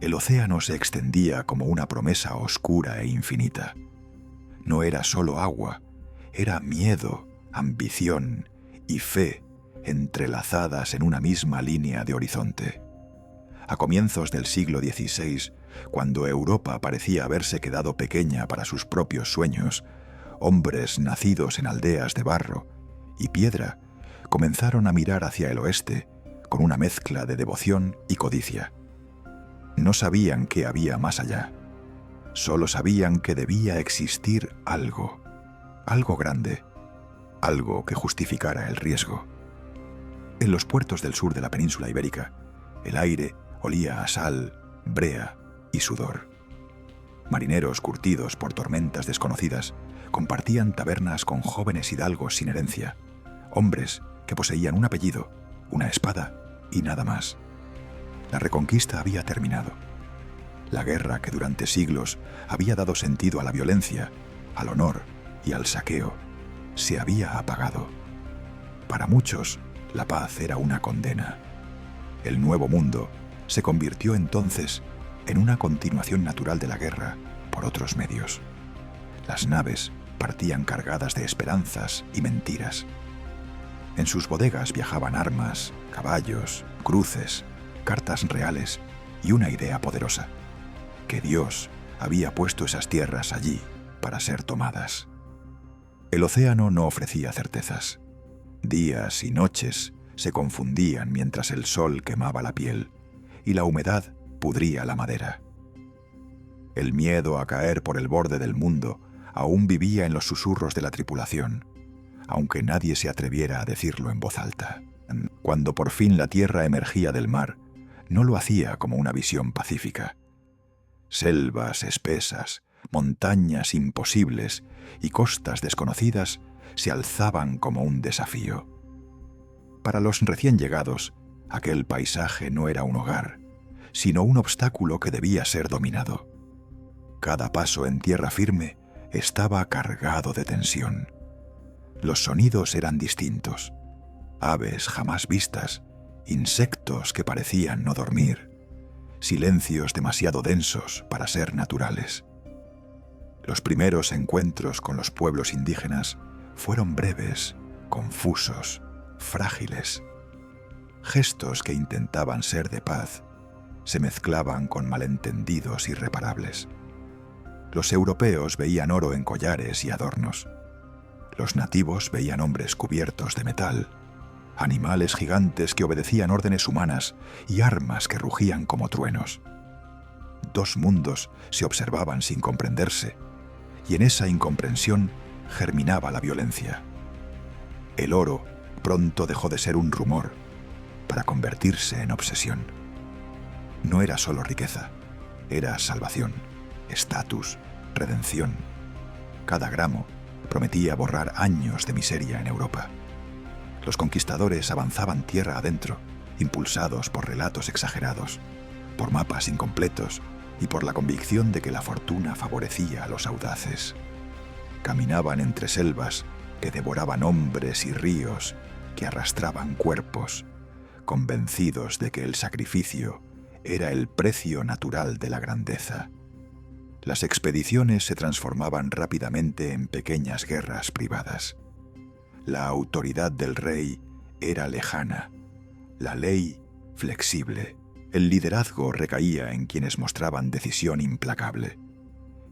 El océano se extendía como una promesa oscura e infinita. No era solo agua, era miedo, ambición y fe entrelazadas en una misma línea de horizonte. A comienzos del siglo XVI, cuando Europa parecía haberse quedado pequeña para sus propios sueños, hombres nacidos en aldeas de barro y piedra comenzaron a mirar hacia el oeste con una mezcla de devoción y codicia. No sabían qué había más allá. Solo sabían que debía existir algo grande, algo que justificara el riesgo. En los puertos del sur de la península ibérica, el aire olía a sal, brea y sudor. Marineros curtidos por tormentas desconocidas compartían tabernas con jóvenes hidalgos sin herencia, hombres que poseían un apellido, una espada y nada más. La reconquista había terminado. La guerra que durante siglos había dado sentido a la violencia, al honor y al saqueo, se había apagado. Para muchos, la paz era una condena. El nuevo mundo se convirtió entonces en una continuación natural de la guerra por otros medios. Las naves partían cargadas de esperanzas y mentiras. En sus bodegas viajaban armas, caballos, cruces, cartas reales y una idea poderosa: que Dios había puesto esas tierras allí para ser tomadas. El océano no ofrecía certezas. Días y noches se confundían mientras el sol quemaba la piel y la humedad pudría la madera. El miedo a caer por el borde del mundo aún vivía en los susurros de la tripulación, aunque nadie se atreviera a decirlo en voz alta. Cuando por fin la tierra emergía del mar, no lo hacía como una visión pacífica. Selvas espesas, montañas imposibles y costas desconocidas se alzaban como un desafío. Para los recién llegados, aquel paisaje no era un hogar, sino un obstáculo que debía ser dominado. Cada paso en tierra firme estaba cargado de tensión. Los sonidos eran distintos. Aves jamás vistas, insectos que parecían no dormir, silencios demasiado densos para ser naturales. Los primeros encuentros con los pueblos indígenas fueron breves, confusos, frágiles. Gestos que intentaban ser de paz se mezclaban con malentendidos irreparables. Los europeos veían oro en collares y adornos. Los nativos veían hombres cubiertos de metal, animales gigantes que obedecían órdenes humanas y armas que rugían como truenos. Dos mundos se observaban sin comprenderse, y en esa incomprensión germinaba la violencia. El oro pronto dejó de ser un rumor para convertirse en obsesión. No era solo riqueza, era salvación, estatus, redención. Cada gramo prometía borrar años de miseria en Europa. Los conquistadores avanzaban tierra adentro, impulsados por relatos exagerados, por mapas incompletos y por la convicción de que la fortuna favorecía a los audaces. Caminaban entre selvas que devoraban hombres y ríos que arrastraban cuerpos, convencidos de que el sacrificio era el precio natural de la grandeza. Las expediciones se transformaban rápidamente en pequeñas guerras privadas. La autoridad del rey era lejana, la ley flexible. El liderazgo recaía en quienes mostraban decisión implacable.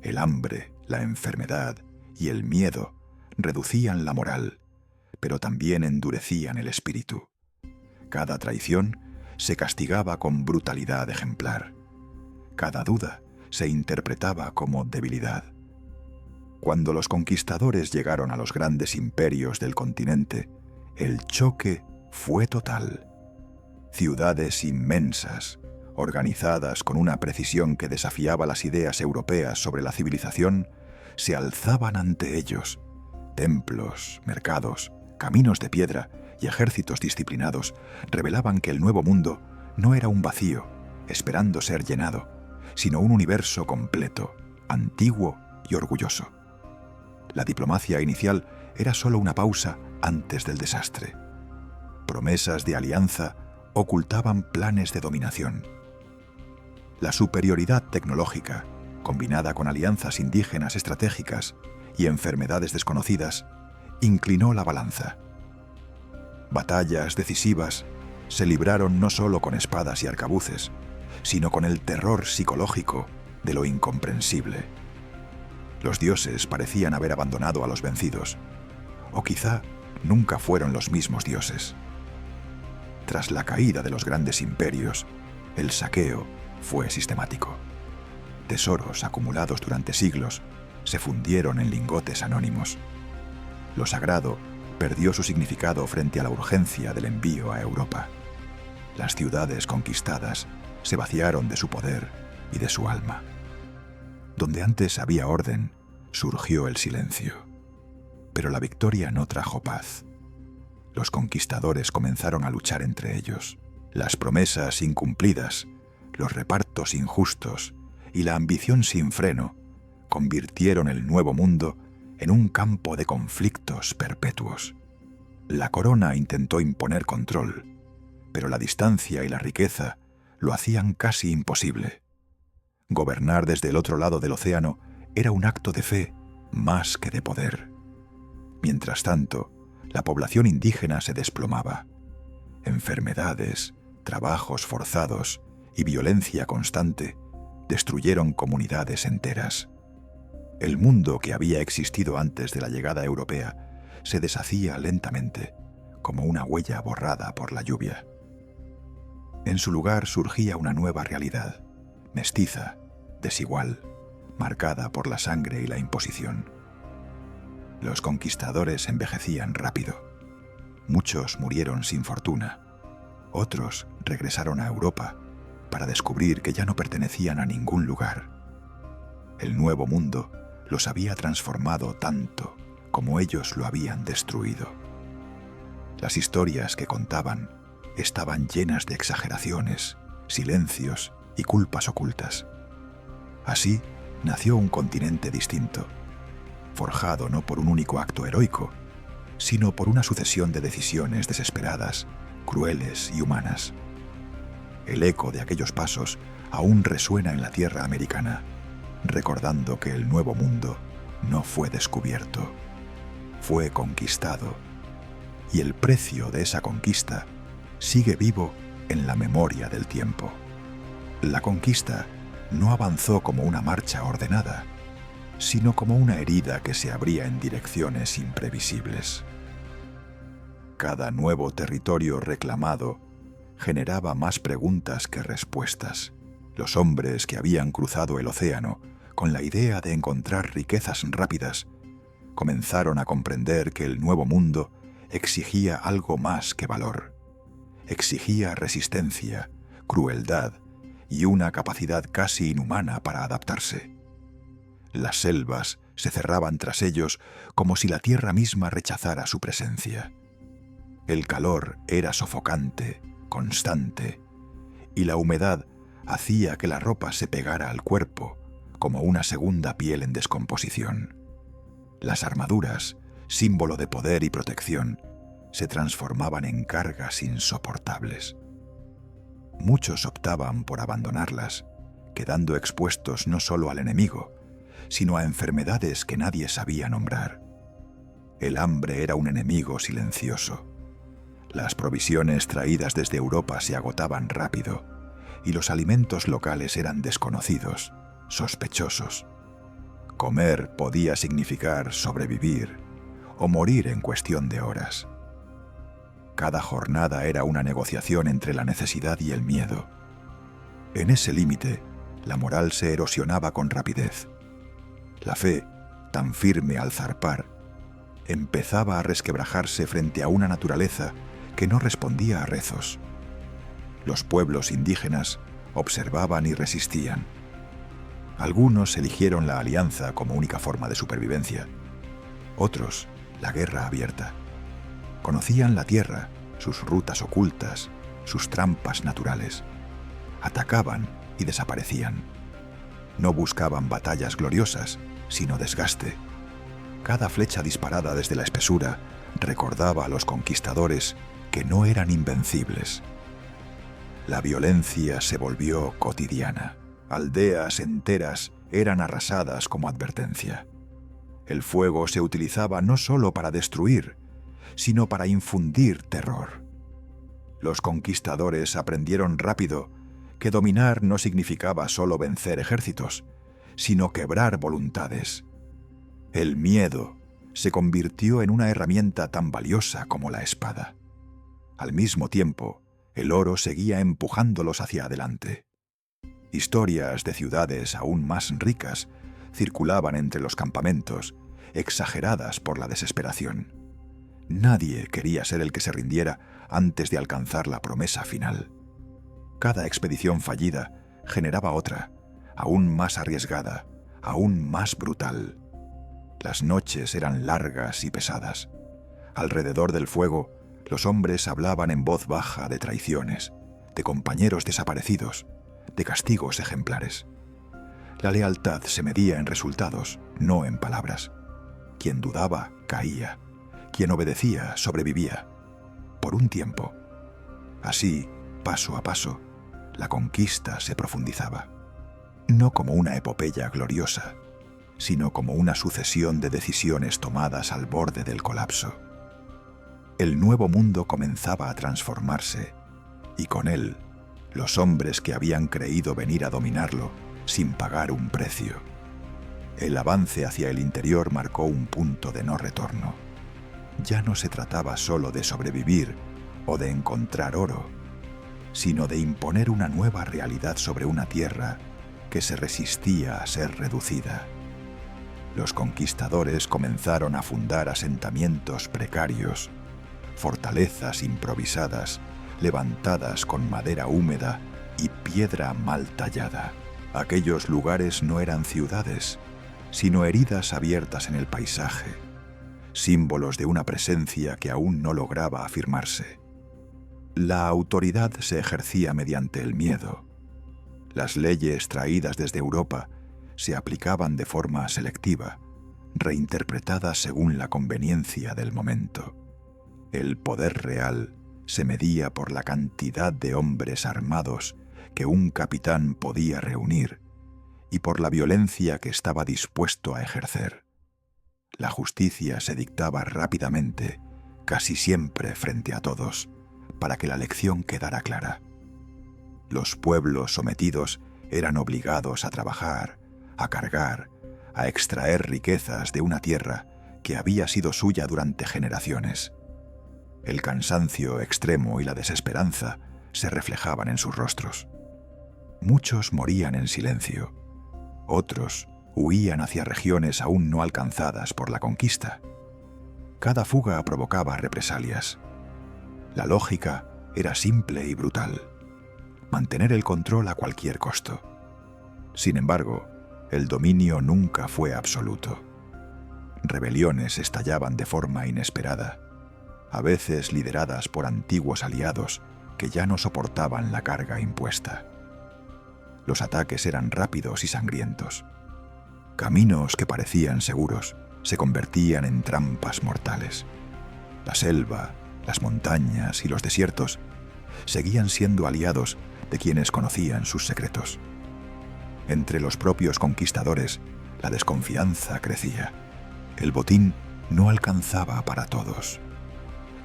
El hambre, la enfermedad y el miedo reducían la moral, pero también endurecían el espíritu. Cada traición se castigaba con brutalidad ejemplar. Cada duda se interpretaba como debilidad. Cuando los conquistadores llegaron a los grandes imperios del continente, el choque fue total. Ciudades inmensas, organizadas con una precisión que desafiaba las ideas europeas sobre la civilización, se alzaban ante ellos. Templos, mercados, caminos de piedra y ejércitos disciplinados revelaban que el nuevo mundo no era un vacío, esperando ser llenado, sino un universo completo, antiguo y orgulloso. La diplomacia inicial era solo una pausa antes del desastre. Promesas de alianza ocultaban planes de dominación. La superioridad tecnológica, combinada con alianzas indígenas estratégicas y enfermedades desconocidas, inclinó la balanza. Batallas decisivas se libraron no solo con espadas y arcabuces, sino con el terror psicológico de lo incomprensible. Los dioses parecían haber abandonado a los vencidos, o quizá nunca fueron los mismos dioses. Tras la caída de los grandes imperios, el saqueo fue sistemático. Tesoros acumulados durante siglos se fundieron en lingotes anónimos. Lo sagrado perdió su significado frente a la urgencia del envío a Europa. Las ciudades conquistadas se vaciaron de su poder y de su alma. Donde antes había orden, surgió el silencio. Pero la victoria no trajo paz. Los conquistadores comenzaron a luchar entre ellos. Las promesas incumplidas, los repartos injustos y la ambición sin freno convirtieron el Nuevo Mundo en un campo de conflictos perpetuos. La corona intentó imponer control, pero la distancia y la riqueza lo hacían casi imposible. Gobernar desde el otro lado del océano era un acto de fe más que de poder. Mientras tanto, la población indígena se desplomaba. Enfermedades, trabajos forzados y violencia constante destruyeron comunidades enteras. El mundo que había existido antes de la llegada europea se deshacía lentamente, como una huella borrada por la lluvia. En su lugar surgía una nueva realidad, mestiza, desigual, marcada por la sangre y la imposición. Los conquistadores envejecían rápido. Muchos murieron sin fortuna. Otros regresaron a Europa para descubrir que ya no pertenecían a ningún lugar. El Nuevo Mundo los había transformado tanto como ellos lo habían destruido. Las historias que contaban estaban llenas de exageraciones, silencios y culpas ocultas. Así nació un continente distinto, forjado no por un único acto heroico, sino por una sucesión de decisiones desesperadas, crueles y humanas. El eco de aquellos pasos aún resuena en la tierra americana, recordando que el Nuevo Mundo no fue descubierto, fue conquistado, y el precio de esa conquista sigue vivo en la memoria del tiempo. La conquista no avanzó como una marcha ordenada, sino como una herida que se abría en direcciones imprevisibles. Cada nuevo territorio reclamado generaba más preguntas que respuestas. Los hombres que habían cruzado el océano con la idea de encontrar riquezas rápidas comenzaron a comprender que el Nuevo Mundo exigía algo más que valor. Exigía resistencia, crueldad y una capacidad casi inhumana para adaptarse. Las selvas se cerraban tras ellos como si la tierra misma rechazara su presencia. El calor era sofocante, constante, y la humedad hacía que la ropa se pegara al cuerpo como una segunda piel en descomposición. Las armaduras, símbolo de poder y protección, se transformaban en cargas insoportables. Muchos optaban por abandonarlas, quedando expuestos no solo al enemigo, sino a enfermedades que nadie sabía nombrar. El hambre era un enemigo silencioso. Las provisiones traídas desde Europa se agotaban rápido, y los alimentos locales eran desconocidos, sospechosos. Comer podía significar sobrevivir o morir en cuestión de horas. Cada jornada era una negociación entre la necesidad y el miedo. En ese límite, la moral se erosionaba con rapidez. La fe, tan firme al zarpar, empezaba a resquebrajarse frente a una naturaleza que no respondía a rezos. Los pueblos indígenas observaban y resistían. Algunos eligieron la alianza como única forma de supervivencia. Otros, la guerra abierta. Conocían la tierra, sus rutas ocultas, sus trampas naturales. Atacaban y desaparecían. No buscaban batallas gloriosas, sino desgaste. Cada flecha disparada desde la espesura recordaba a los conquistadores que no eran invencibles. La violencia se volvió cotidiana. Aldeas enteras eran arrasadas como advertencia. El fuego se utilizaba no solo para destruir, sino para infundir terror. Los conquistadores aprendieron rápido que dominar no significaba solo vencer ejércitos, sino quebrar voluntades. El miedo se convirtió en una herramienta tan valiosa como la espada. Al mismo tiempo, el oro seguía empujándolos hacia adelante. Historias de ciudades aún más ricas circulaban entre los campamentos, exageradas por la desesperación. Nadie quería ser el que se rindiera antes de alcanzar la promesa final. Cada expedición fallida generaba otra, aún más arriesgada, aún más brutal. Las noches eran largas y pesadas. Alrededor del fuego, los hombres hablaban en voz baja de traiciones, de compañeros desaparecidos, de castigos ejemplares. La lealtad se medía en resultados, no en palabras. Quien dudaba, caía. Quien obedecía, sobrevivía. Por un tiempo. Así, paso a paso, la conquista se profundizaba. No como una epopeya gloriosa, sino como una sucesión de decisiones tomadas al borde del colapso. El nuevo mundo comenzaba a transformarse, y con él, los hombres que habían creído venir a dominarlo sin pagar un precio. El avance hacia el interior marcó un punto de no retorno. Ya no se trataba solo de sobrevivir o de encontrar oro, sino de imponer una nueva realidad sobre una tierra que se resistía a ser reducida. Los conquistadores comenzaron a fundar asentamientos precarios, fortalezas improvisadas, levantadas con madera húmeda y piedra mal tallada. Aquellos lugares no eran ciudades, sino heridas abiertas en el paisaje, símbolos de una presencia que aún no lograba afirmarse. La autoridad se ejercía mediante el miedo. Las leyes traídas desde Europa se aplicaban de forma selectiva, reinterpretadas según la conveniencia del momento. El poder real se medía por la cantidad de hombres armados que un capitán podía reunir y por la violencia que estaba dispuesto a ejercer. La justicia se dictaba rápidamente, casi siempre frente a todos, para que la lección quedara clara. Los pueblos sometidos eran obligados a trabajar, a cargar, a extraer riquezas de una tierra que había sido suya durante generaciones. El cansancio extremo y la desesperanza se reflejaban en sus rostros. Muchos morían en silencio. Otros huían hacia regiones aún no alcanzadas por la conquista. Cada fuga provocaba represalias. La lógica era simple y brutal: mantener el control a cualquier costo. Sin embargo, el dominio nunca fue absoluto. Rebeliones estallaban de forma inesperada, a veces lideradas por antiguos aliados que ya no soportaban la carga impuesta. Los ataques eran rápidos y sangrientos. Caminos que parecían seguros se convertían en trampas mortales. La selva, las montañas y los desiertos seguían siendo aliados de quienes conocían sus secretos. Entre los propios conquistadores, la desconfianza crecía. El botín no alcanzaba para todos.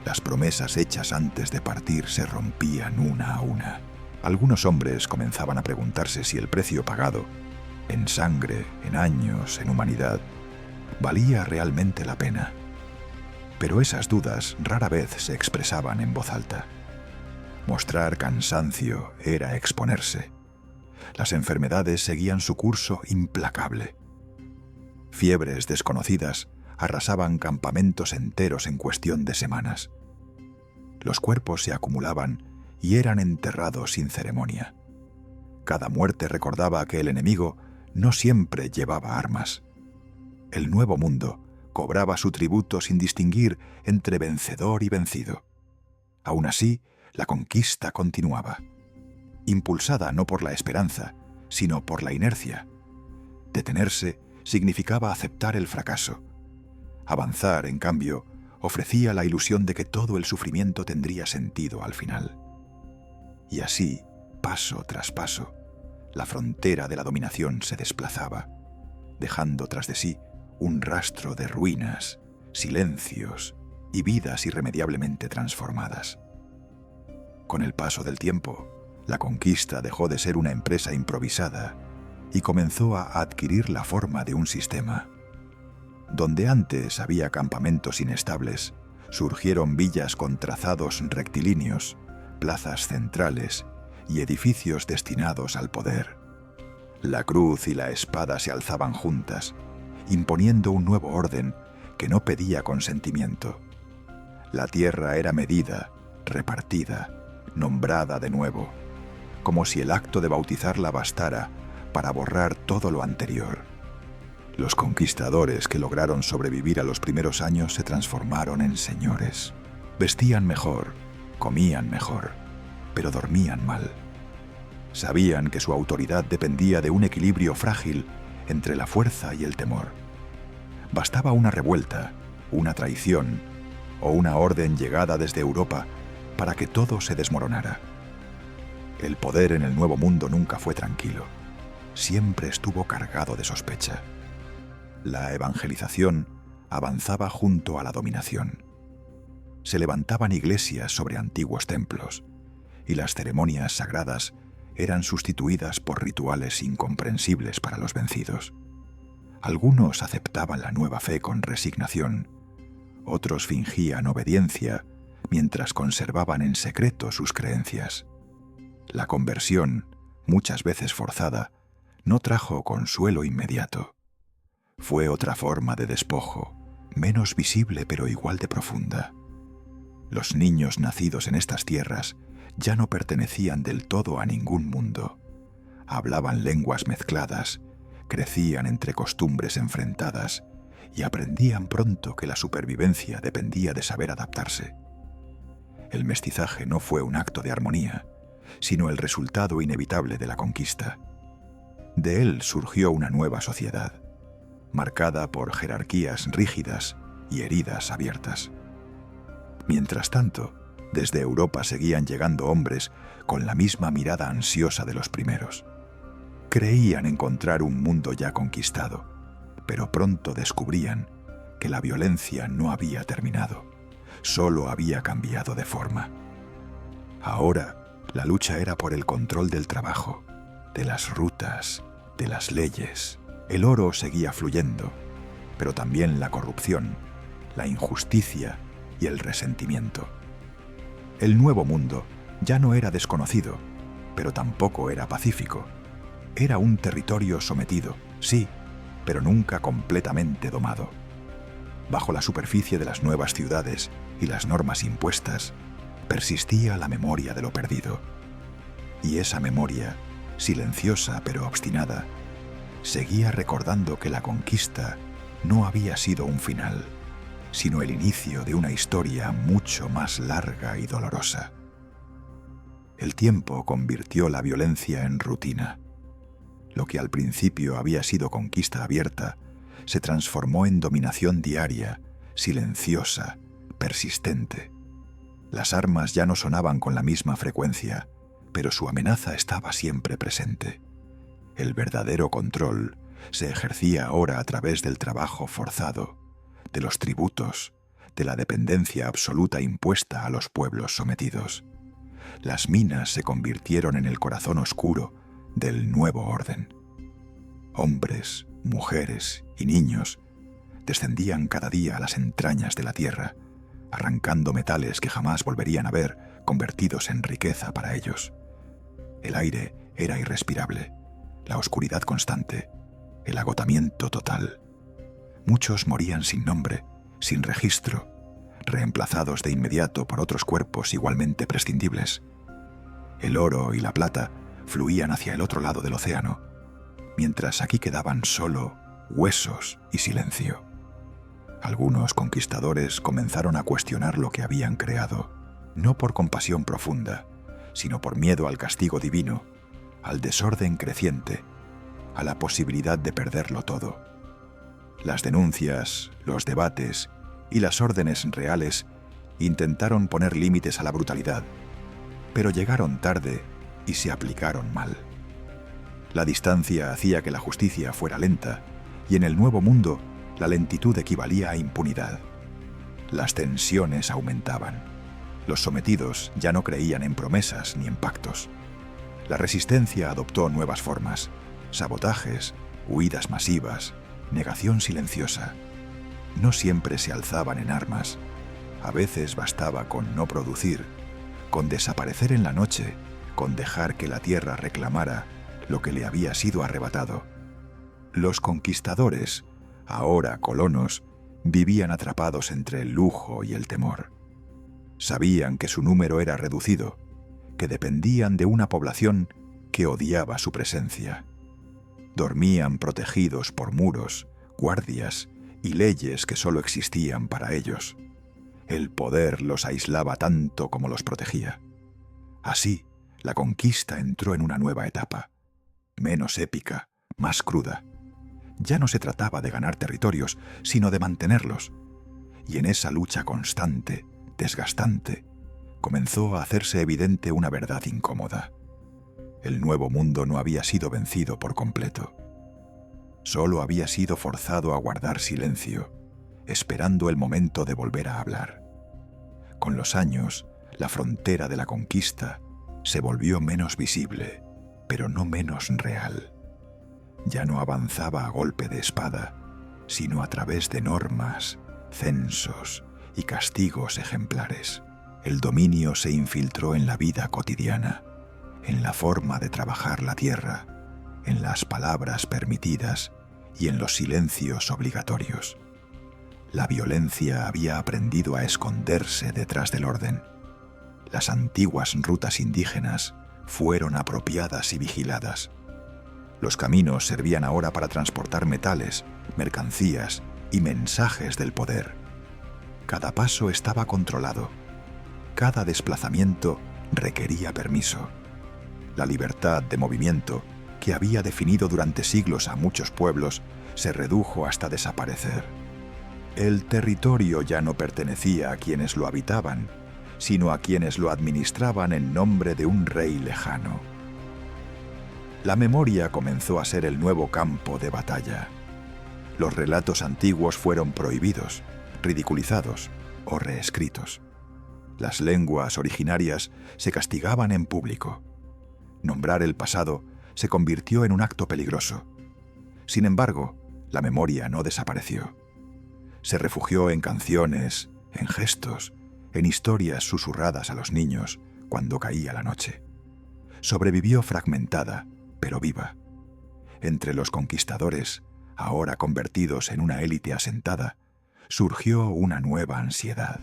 Las promesas hechas antes de partir se rompían una a una. Algunos hombres comenzaban a preguntarse si el precio pagado, en sangre, en años, en humanidad, valía realmente la pena. Pero esas dudas rara vez se expresaban en voz alta. Mostrar cansancio era exponerse. Las enfermedades seguían su curso implacable. Fiebres desconocidas arrasaban campamentos enteros en cuestión de semanas. Los cuerpos se acumulaban y eran enterrados sin ceremonia. Cada muerte recordaba que el enemigo no siempre llevaba armas. El nuevo mundo cobraba su tributo sin distinguir entre vencedor y vencido. Aún así, la conquista continuaba, impulsada no por la esperanza, sino por la inercia. Detenerse significaba aceptar el fracaso. Avanzar, en cambio, ofrecía la ilusión de que todo el sufrimiento tendría sentido al final. Y así, paso tras paso, la frontera de la dominación se desplazaba, dejando tras de sí un rastro de ruinas, silencios y vidas irremediablemente transformadas. Con el paso del tiempo, la conquista dejó de ser una empresa improvisada y comenzó a adquirir la forma de un sistema. Donde antes había campamentos inestables, surgieron villas con trazados rectilíneos, plazas centrales y edificios destinados al poder. La cruz y la espada se alzaban juntas, imponiendo un nuevo orden que no pedía consentimiento. La tierra era medida, repartida, nombrada de nuevo, como si el acto de bautizarla bastara para borrar todo lo anterior. Los conquistadores que lograron sobrevivir a los primeros años se transformaron en señores. Vestían mejor, comían mejor, pero dormían mal. Sabían que su autoridad dependía de un equilibrio frágil entre la fuerza y el temor. Bastaba una revuelta, una traición o una orden llegada desde Europa para que todo se desmoronara. El poder en el Nuevo Mundo nunca fue tranquilo. Siempre estuvo cargado de sospecha. La evangelización avanzaba junto a la dominación. Se levantaban iglesias sobre antiguos templos, y las ceremonias sagradas eran sustituidas por rituales incomprensibles para los vencidos. Algunos aceptaban la nueva fe con resignación, otros fingían obediencia mientras conservaban en secreto sus creencias. La conversión, muchas veces forzada, no trajo consuelo inmediato. Fue otra forma de despojo, menos visible pero igual de profunda. Los niños nacidos en estas tierras ya no pertenecían del todo a ningún mundo. Hablaban lenguas mezcladas, crecían entre costumbres enfrentadas y aprendían pronto que la supervivencia dependía de saber adaptarse. El mestizaje no fue un acto de armonía, sino el resultado inevitable de la conquista. De él surgió una nueva sociedad, marcada por jerarquías rígidas y heridas abiertas. Mientras tanto, desde Europa seguían llegando hombres con la misma mirada ansiosa de los primeros. Creían encontrar un mundo ya conquistado, pero pronto descubrían que la violencia no había terminado, solo había cambiado de forma. Ahora, la lucha era por el control del trabajo, de las rutas, de las leyes. El oro seguía fluyendo, pero también la corrupción, la injusticia y el resentimiento. El Nuevo Mundo ya no era desconocido, pero tampoco era pacífico. Era un territorio sometido, sí, pero nunca completamente domado. Bajo la superficie de las nuevas ciudades y las normas impuestas, persistía la memoria de lo perdido. Y esa memoria, silenciosa pero obstinada, seguía recordando que la conquista no había sido un final, sino el inicio de una historia mucho más larga y dolorosa. El tiempo convirtió la violencia en rutina. Lo que al principio había sido conquista abierta, se transformó en dominación diaria, silenciosa, persistente. Las armas ya no sonaban con la misma frecuencia, pero su amenaza estaba siempre presente. El verdadero control se ejercía ahora a través del trabajo forzado, de los tributos, de la dependencia absoluta impuesta a los pueblos sometidos. Las minas se convirtieron en el corazón oscuro del nuevo orden. Hombres, mujeres y niños descendían cada día a las entrañas de la tierra, arrancando metales que jamás volverían a ver, convertidos en riqueza para ellos. El aire era irrespirable, la oscuridad constante, el agotamiento total. Muchos morían sin nombre, sin registro, reemplazados de inmediato por otros cuerpos igualmente prescindibles. El oro y la plata fluían hacia el otro lado del océano, mientras aquí quedaban solo huesos y silencio. Algunos conquistadores comenzaron a cuestionar lo que habían creado, no por compasión profunda, sino por miedo al castigo divino, al desorden creciente, a la posibilidad de perderlo todo. Las denuncias, los debates y las órdenes reales intentaron poner límites a la brutalidad, pero llegaron tarde y se aplicaron mal. La distancia hacía que la justicia fuera lenta, y en el Nuevo Mundo la lentitud equivalía a impunidad. Las tensiones aumentaban. Los sometidos ya no creían en promesas ni en pactos. La resistencia adoptó nuevas formas: sabotajes, huidas masivas, negación silenciosa. No siempre se alzaban en armas. A veces bastaba con no producir, con desaparecer en la noche, con dejar que la tierra reclamara lo que le había sido arrebatado. Los conquistadores, ahora colonos, vivían atrapados entre el lujo y el temor. Sabían que su número era reducido, que dependían de una población que odiaba su presencia. Dormían protegidos por muros, guardias y leyes que solo existían para ellos. El poder los aislaba tanto como los protegía. Así, la conquista entró en una nueva etapa, menos épica, más cruda. Ya no se trataba de ganar territorios, sino de mantenerlos. Y en esa lucha constante, desgastante, comenzó a hacerse evidente una verdad incómoda. El Nuevo Mundo no había sido vencido por completo. Solo había sido forzado a guardar silencio, esperando el momento de volver a hablar. Con los años, la frontera de la conquista se volvió menos visible, pero no menos real. Ya no avanzaba a golpe de espada, sino a través de normas, censos y castigos ejemplares. El dominio se infiltró en la vida cotidiana, en la forma de trabajar la tierra, en las palabras permitidas y en los silencios obligatorios. La violencia había aprendido a esconderse detrás del orden. Las antiguas rutas indígenas fueron apropiadas y vigiladas. Los caminos servían ahora para transportar metales, mercancías y mensajes del poder. Cada paso estaba controlado. Cada desplazamiento requería permiso. La libertad de movimiento, que había definido durante siglos a muchos pueblos, se redujo hasta desaparecer. El territorio ya no pertenecía a quienes lo habitaban, sino a quienes lo administraban en nombre de un rey lejano. La memoria comenzó a ser el nuevo campo de batalla. Los relatos antiguos fueron prohibidos, ridiculizados o reescritos. Las lenguas originarias se castigaban en público. Nombrar el pasado se convirtió en un acto peligroso. Sin embargo, la memoria no desapareció. Se refugió en canciones, en gestos, en historias susurradas a los niños cuando caía la noche. Sobrevivió fragmentada, pero viva. Entre los conquistadores, ahora convertidos en una élite asentada, surgió una nueva ansiedad.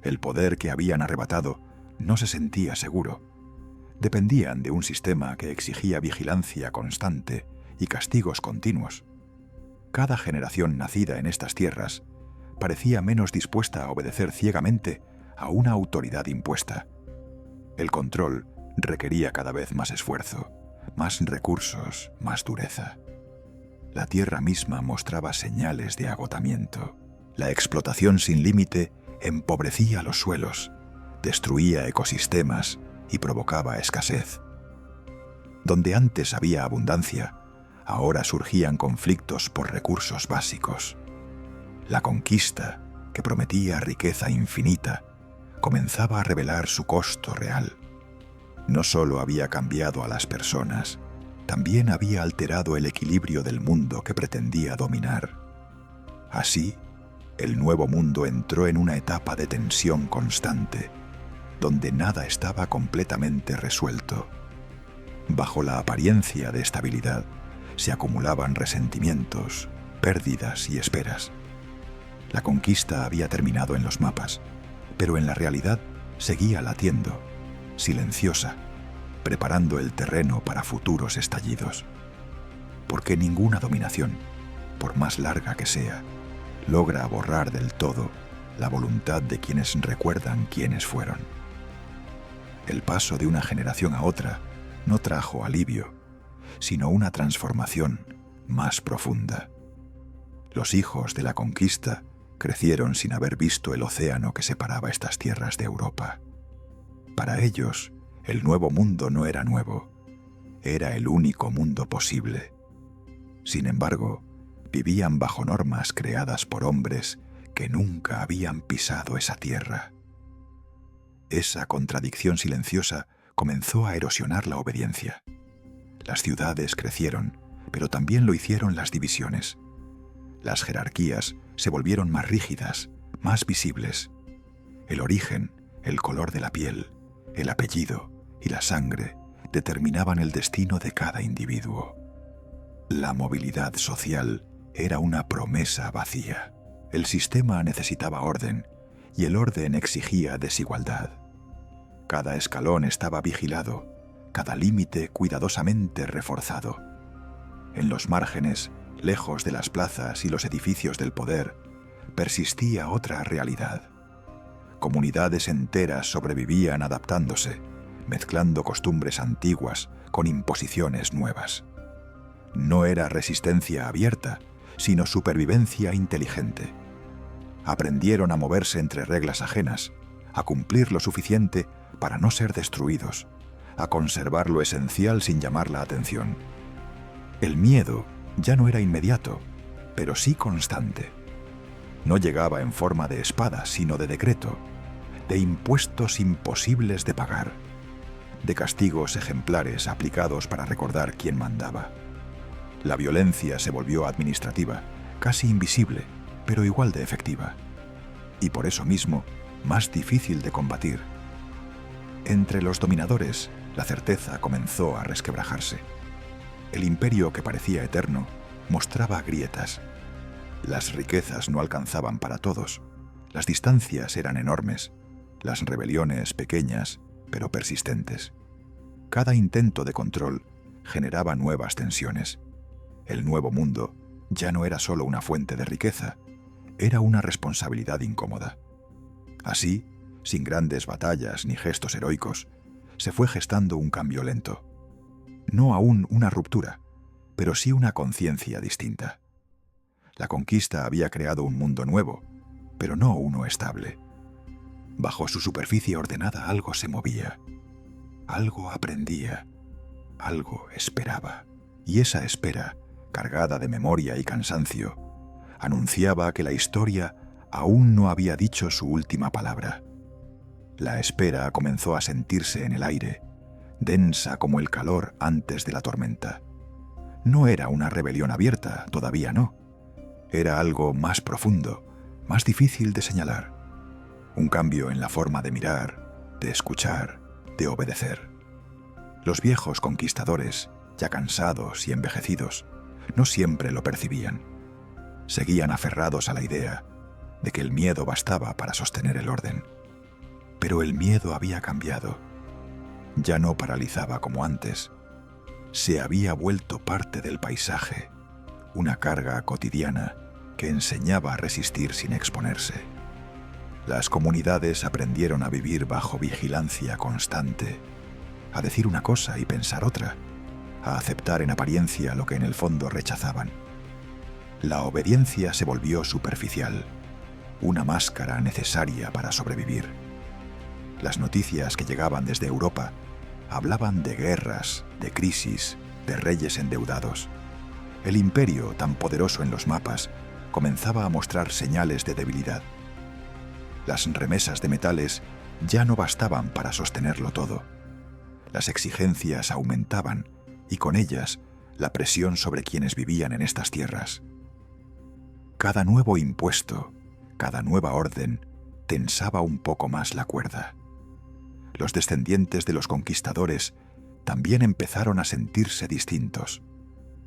El poder que habían arrebatado no se sentía seguro. Dependían de un sistema que exigía vigilancia constante y castigos continuos. Cada generación nacida en estas tierras parecía menos dispuesta a obedecer ciegamente a una autoridad impuesta. El control requería cada vez más esfuerzo, más recursos, más dureza. La tierra misma mostraba señales de agotamiento. La explotación sin límite empobrecía los suelos, destruía ecosistemas y provocaba escasez. Donde antes había abundancia, ahora surgían conflictos por recursos básicos. La conquista, que prometía riqueza infinita, comenzaba a revelar su costo real. No solo había cambiado a las personas, también había alterado el equilibrio del mundo que pretendía dominar. Así, el Nuevo Mundo entró en una etapa de tensión constante, donde nada estaba completamente resuelto. Bajo la apariencia de estabilidad, se acumulaban resentimientos, pérdidas y esperas. La conquista había terminado en los mapas, pero en la realidad seguía latiendo, silenciosa, preparando el terreno para futuros estallidos. Porque ninguna dominación, por más larga que sea, logra borrar del todo la voluntad de quienes recuerdan quiénes fueron. El paso de una generación a otra no trajo alivio, sino una transformación más profunda. Los hijos de la conquista crecieron sin haber visto el océano que separaba estas tierras de Europa. Para ellos, el Nuevo Mundo no era nuevo, era el único mundo posible. Sin embargo, vivían bajo normas creadas por hombres que nunca habían pisado esa tierra. Esa contradicción silenciosa comenzó a erosionar la obediencia. Las ciudades crecieron, pero también lo hicieron las divisiones. Las jerarquías se volvieron más rígidas, más visibles. El origen, el color de la piel, el apellido y la sangre determinaban el destino de cada individuo. La movilidad social era una promesa vacía. El sistema necesitaba orden y el orden exigía desigualdad. Cada escalón estaba vigilado, cada límite cuidadosamente reforzado. En los márgenes, lejos de las plazas y los edificios del poder, persistía otra realidad. Comunidades enteras sobrevivían adaptándose, mezclando costumbres antiguas con imposiciones nuevas. No era resistencia abierta, sino supervivencia inteligente. Aprendieron a moverse entre reglas ajenas, a cumplir lo suficiente para no ser destruidos, a conservar lo esencial sin llamar la atención. El miedo ya no era inmediato, pero sí constante. No llegaba en forma de espada, sino de decreto, de impuestos imposibles de pagar, de castigos ejemplares aplicados para recordar quién mandaba. La violencia se volvió administrativa, casi invisible, pero igual de efectiva. Y por eso mismo, más difícil de combatir. Entre los dominadores, la certeza comenzó a resquebrajarse. El imperio que parecía eterno mostraba grietas. Las riquezas no alcanzaban para todos. Las distancias eran enormes. Las rebeliones pequeñas, pero persistentes. Cada intento de control generaba nuevas tensiones. El nuevo mundo ya no era solo una fuente de riqueza, era una responsabilidad incómoda. Así, sin grandes batallas ni gestos heroicos, se fue gestando un cambio lento. No aún una ruptura, pero sí una conciencia distinta. La conquista había creado un mundo nuevo, pero no uno estable. Bajo su superficie ordenada algo se movía, algo aprendía, algo esperaba. Y esa espera, cargada de memoria y cansancio, anunciaba que la historia aún no había dicho su última palabra. La espera comenzó a sentirse en el aire, densa como el calor antes de la tormenta. No era una rebelión abierta, todavía no. Era algo más profundo, más difícil de señalar. Un cambio en la forma de mirar, de escuchar, de obedecer. Los viejos conquistadores, ya cansados y envejecidos, no siempre lo percibían. Seguían aferrados a la idea de que el miedo bastaba para sostener el orden. Pero el miedo había cambiado. Ya no paralizaba como antes. Se había vuelto parte del paisaje, una carga cotidiana que enseñaba a resistir sin exponerse. Las comunidades aprendieron a vivir bajo vigilancia constante, a decir una cosa y pensar otra, a aceptar en apariencia lo que en el fondo rechazaban. La obediencia se volvió superficial, una máscara necesaria para sobrevivir. Las noticias que llegaban desde Europa hablaban de guerras, de crisis, de reyes endeudados. El imperio, tan poderoso en los mapas, comenzaba a mostrar señales de debilidad. Las remesas de metales ya no bastaban para sostenerlo todo. Las exigencias aumentaban y con ellas la presión sobre quienes vivían en estas tierras. Cada nuevo impuesto, cada nueva orden, tensaba un poco más la cuerda. Los descendientes de los conquistadores también empezaron a sentirse distintos.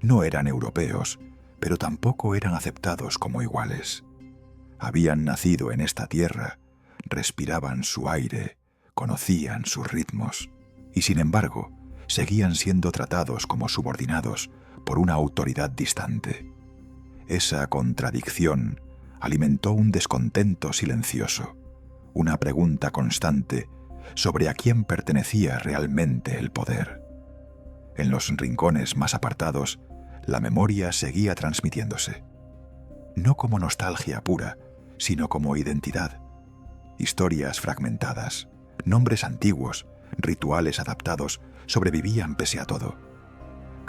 No eran europeos, pero tampoco eran aceptados como iguales. Habían nacido en esta tierra, respiraban su aire, conocían sus ritmos, y sin embargo, seguían siendo tratados como subordinados por una autoridad distante. Esa contradicción alimentó un descontento silencioso, una pregunta constante sobre a quién pertenecía realmente el poder. En los rincones más apartados, la memoria seguía transmitiéndose. No como nostalgia pura, sino como identidad. Historias fragmentadas, nombres antiguos, rituales adaptados, sobrevivían pese a todo.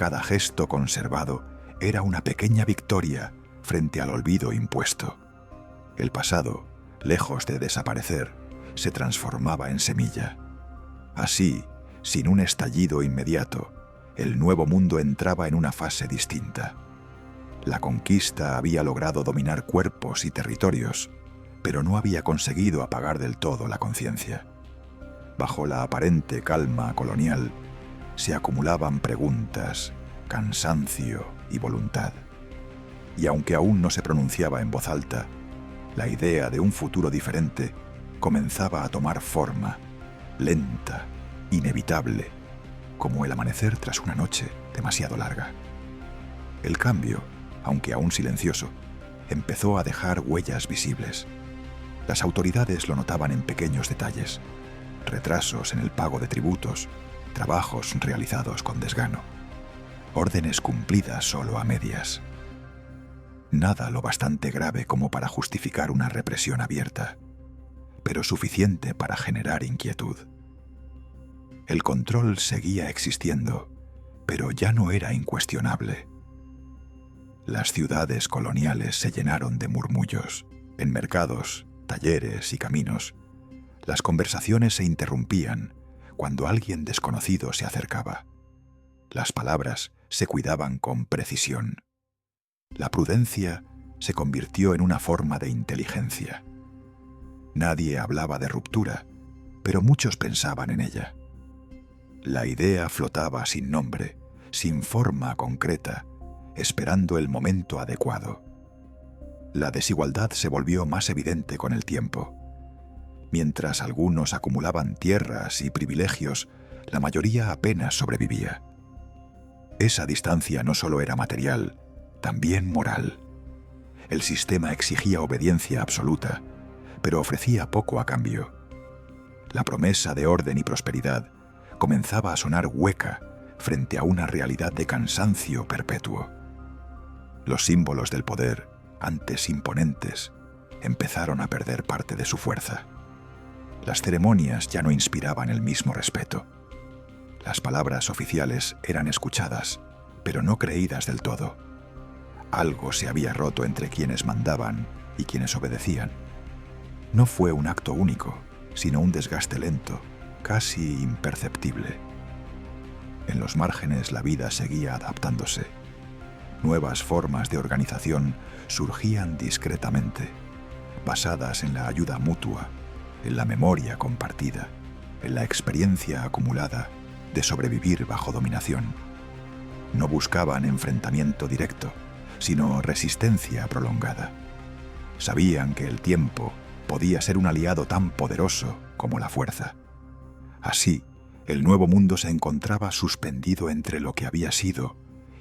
Cada gesto conservado era una pequeña victoria frente al olvido impuesto. El pasado, lejos de desaparecer, se transformaba en semilla. Así, sin un estallido inmediato, el nuevo mundo entraba en una fase distinta. La conquista había logrado dominar cuerpos y territorios, pero no había conseguido apagar del todo la conciencia. Bajo la aparente calma colonial, se acumulaban preguntas, cansancio y voluntad. Y aunque aún no se pronunciaba en voz alta, la idea de un futuro diferente comenzaba a tomar forma, lenta, inevitable, como el amanecer tras una noche demasiado larga. El cambio, aunque aún silencioso, empezó a dejar huellas visibles. Las autoridades lo notaban en pequeños detalles: retrasos en el pago de tributos, trabajos realizados con desgano, órdenes cumplidas solo a medias. Nada lo bastante grave como para justificar una represión abierta, pero suficiente para generar inquietud. El control seguía existiendo, pero ya no era incuestionable. Las ciudades coloniales se llenaron de murmullos. En mercados, talleres y caminos, las conversaciones se interrumpían cuando alguien desconocido se acercaba. Las palabras se cuidaban con precisión. La prudencia se convirtió en una forma de inteligencia. Nadie hablaba de ruptura, pero muchos pensaban en ella. La idea flotaba sin nombre, sin forma concreta, esperando el momento adecuado. La desigualdad se volvió más evidente con el tiempo. Mientras algunos acumulaban tierras y privilegios, la mayoría apenas sobrevivía. Esa distancia no solo era material, también moral. El sistema exigía obediencia absoluta, pero ofrecía poco a cambio. La promesa de orden y prosperidad comenzaba a sonar hueca frente a una realidad de cansancio perpetuo. Los símbolos del poder, antes imponentes, empezaron a perder parte de su fuerza. Las ceremonias ya no inspiraban el mismo respeto. Las palabras oficiales eran escuchadas, pero no creídas del todo. Algo se había roto entre quienes mandaban y quienes obedecían. No fue un acto único, sino un desgaste lento, casi imperceptible. En los márgenes la vida seguía adaptándose. Nuevas formas de organización surgían discretamente, basadas en la ayuda mutua, en la memoria compartida, en la experiencia acumulada de sobrevivir bajo dominación. No buscaban enfrentamiento directo, sino resistencia prolongada. Sabían que el tiempo podía ser un aliado tan poderoso como la fuerza. Así, el nuevo mundo se encontraba suspendido entre lo que había sido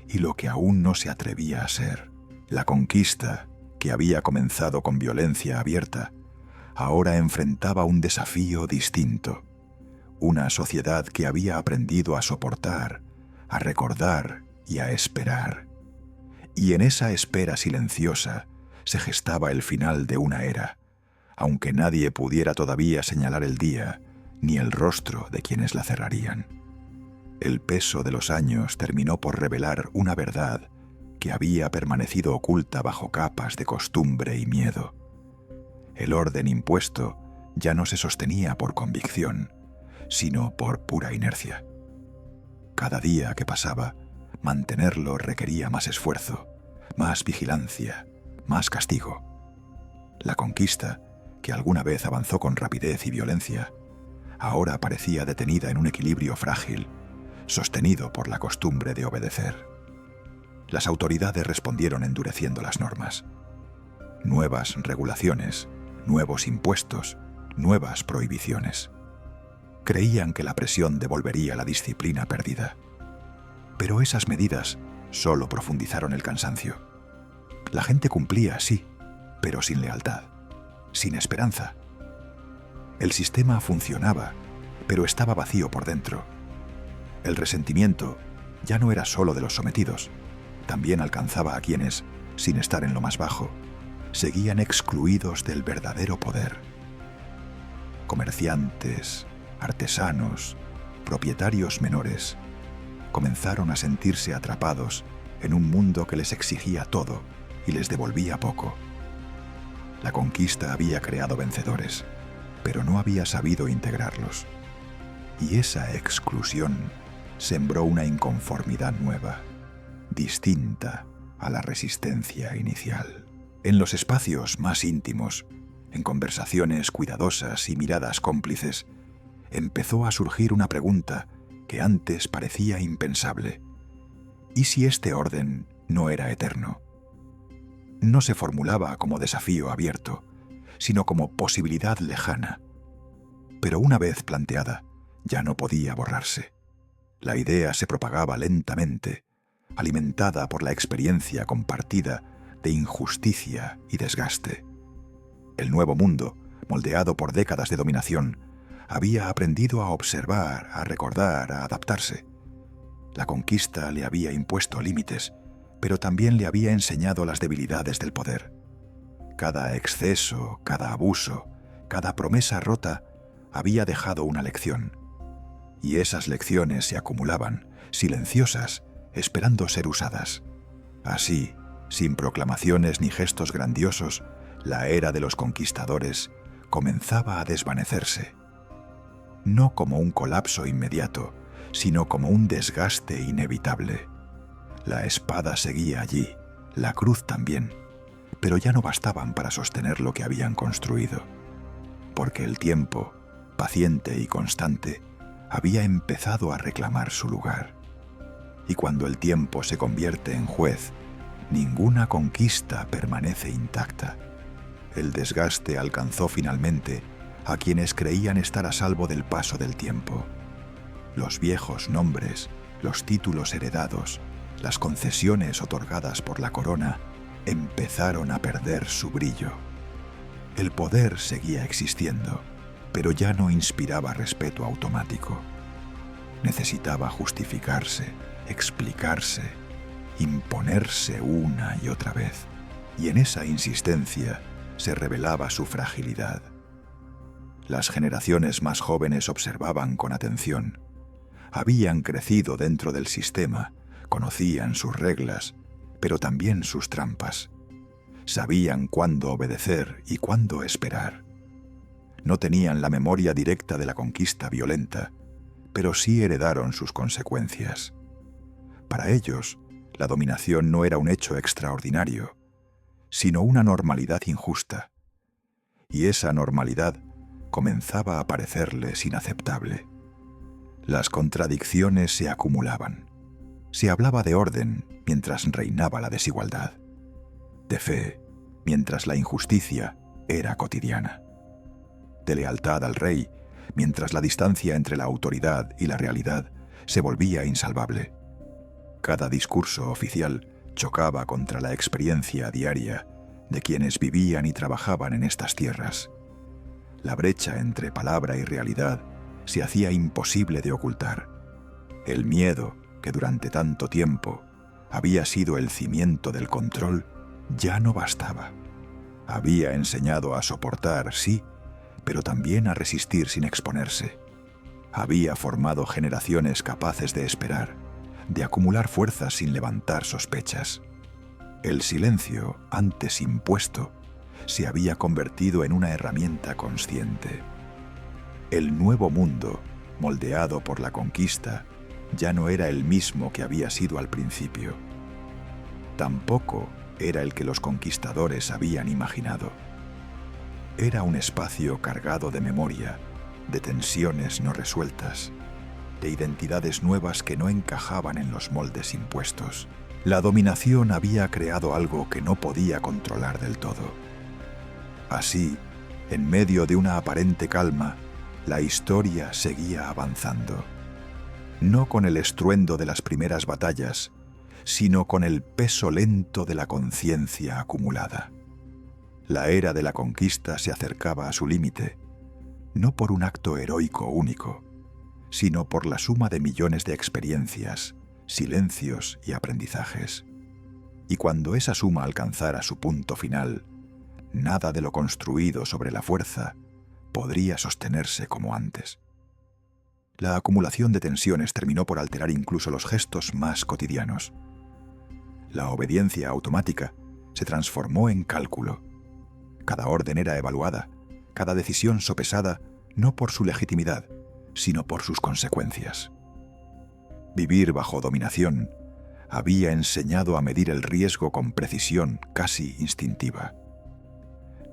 y lo que aún no se atrevía a ser. La conquista, que había comenzado con violencia abierta, ahora enfrentaba un desafío distinto. Una sociedad que había aprendido a soportar, a recordar y a esperar. Y en esa espera silenciosa se gestaba el final de una era, aunque nadie pudiera todavía señalar el día ni el rostro de quienes la cerrarían. El peso de los años terminó por revelar una verdad que había permanecido oculta bajo capas de costumbre y miedo. El orden impuesto ya no se sostenía por convicción, sino por pura inercia. Cada día que pasaba, mantenerlo requería más esfuerzo, más vigilancia, más castigo. La conquista, que alguna vez avanzó con rapidez y violencia, ahora parecía detenida en un equilibrio frágil, sostenido por la costumbre de obedecer. Las autoridades respondieron endureciendo las normas. Nuevas regulaciones, nuevos impuestos, nuevas prohibiciones. Creían que la presión devolvería la disciplina perdida. Pero esas medidas solo profundizaron el cansancio. La gente cumplía, sí, pero sin lealtad, sin esperanza. El sistema funcionaba, pero estaba vacío por dentro. El resentimiento ya no era solo de los sometidos, también alcanzaba a quienes, sin estar en lo más bajo, seguían excluidos del verdadero poder. Comerciantes, artesanos, propietarios menores, comenzaron a sentirse atrapados en un mundo que les exigía todo y les devolvía poco. La conquista había creado vencedores, pero no había sabido integrarlos. Y esa exclusión sembró una inconformidad nueva, distinta a la resistencia inicial. En los espacios más íntimos, en conversaciones cuidadosas y miradas cómplices, empezó a surgir una pregunta que antes parecía impensable. ¿Y si este orden no era eterno? No se formulaba como desafío abierto, sino como posibilidad lejana. Pero una vez planteada, ya no podía borrarse. La idea se propagaba lentamente, alimentada por la experiencia compartida de injusticia y desgaste. El nuevo mundo, moldeado por décadas de dominación, había aprendido a observar, a recordar, a adaptarse. La conquista le había impuesto límites, pero también le había enseñado las debilidades del poder. Cada exceso, cada abuso, cada promesa rota había dejado una lección. Y esas lecciones se acumulaban, silenciosas, esperando ser usadas. Así, sin proclamaciones ni gestos grandiosos, la era de los conquistadores comenzaba a desvanecerse. No como un colapso inmediato, sino como un desgaste inevitable. La espada seguía allí, la cruz también, pero ya no bastaban para sostener lo que habían construido, porque el tiempo, paciente y constante, había empezado a reclamar su lugar. Y cuando el tiempo se convierte en juez, ninguna conquista permanece intacta. El desgaste alcanzó finalmente a quienes creían estar a salvo del paso del tiempo. Los viejos nombres, los títulos heredados, las concesiones otorgadas por la corona, empezaron a perder su brillo. El poder seguía existiendo, pero ya no inspiraba respeto automático. Necesitaba justificarse, explicarse, imponerse una y otra vez. Y en esa insistencia se revelaba su fragilidad. Las generaciones más jóvenes observaban con atención. Habían crecido dentro del sistema, conocían sus reglas, pero también sus trampas. Sabían cuándo obedecer y cuándo esperar. No tenían la memoria directa de la conquista violenta, pero sí heredaron sus consecuencias. Para ellos, la dominación no era un hecho extraordinario, sino una normalidad injusta. Y esa normalidad comenzaba a parecerles inaceptable. Las contradicciones se acumulaban. Se hablaba de orden mientras reinaba la desigualdad, de fe mientras la injusticia era cotidiana, de lealtad al rey mientras la distancia entre la autoridad y la realidad se volvía insalvable. Cada discurso oficial chocaba contra la experiencia diaria de quienes vivían y trabajaban en estas tierras. La brecha entre palabra y realidad se hacía imposible de ocultar. El miedo, que durante tanto tiempo había sido el cimiento del control, ya no bastaba. Había enseñado a soportar, sí, pero también a resistir sin exponerse. Había formado generaciones capaces de esperar, de acumular fuerzas sin levantar sospechas. El silencio, antes impuesto, se había convertido en una herramienta consciente. El nuevo mundo, moldeado por la conquista, ya no era el mismo que había sido al principio. Tampoco era el que los conquistadores habían imaginado. Era un espacio cargado de memoria, de tensiones no resueltas, de identidades nuevas que no encajaban en los moldes impuestos. La dominación había creado algo que no podía controlar del todo. Así, en medio de una aparente calma, la historia seguía avanzando. No con el estruendo de las primeras batallas, sino con el peso lento de la conciencia acumulada. La era de la conquista se acercaba a su límite, no por un acto heroico único, sino por la suma de millones de experiencias, silencios y aprendizajes. Y cuando esa suma alcanzara su punto final, nada de lo construido sobre la fuerza podría sostenerse como antes. La acumulación de tensiones terminó por alterar incluso los gestos más cotidianos. La obediencia automática se transformó en cálculo. Cada orden era evaluada, cada decisión sopesada no por su legitimidad, sino por sus consecuencias. Vivir bajo dominación había enseñado a medir el riesgo con precisión casi instintiva.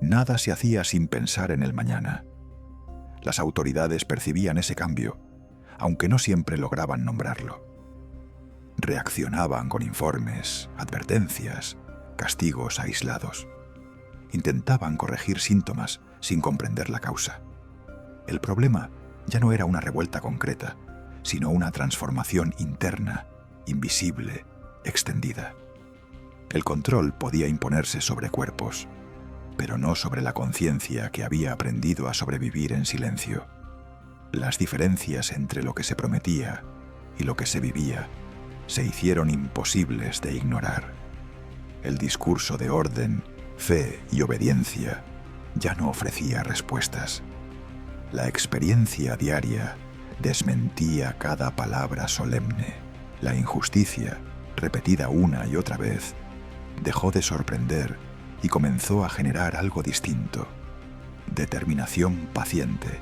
Nada se hacía sin pensar en el mañana. Las autoridades percibían ese cambio, aunque no siempre lograban nombrarlo. Reaccionaban con informes, advertencias, castigos aislados. Intentaban corregir síntomas sin comprender la causa. El problema ya no era una revuelta concreta, sino una transformación interna, invisible, extendida. El control podía imponerse sobre cuerpos, pero no sobre la conciencia que había aprendido a sobrevivir en silencio. Las diferencias entre lo que se prometía y lo que se vivía se hicieron imposibles de ignorar. El discurso de orden, fe y obediencia ya no ofrecía respuestas. La experiencia diaria desmentía cada palabra solemne. La injusticia, repetida una y otra vez, dejó de sorprender y comenzó a generar algo distinto: determinación paciente.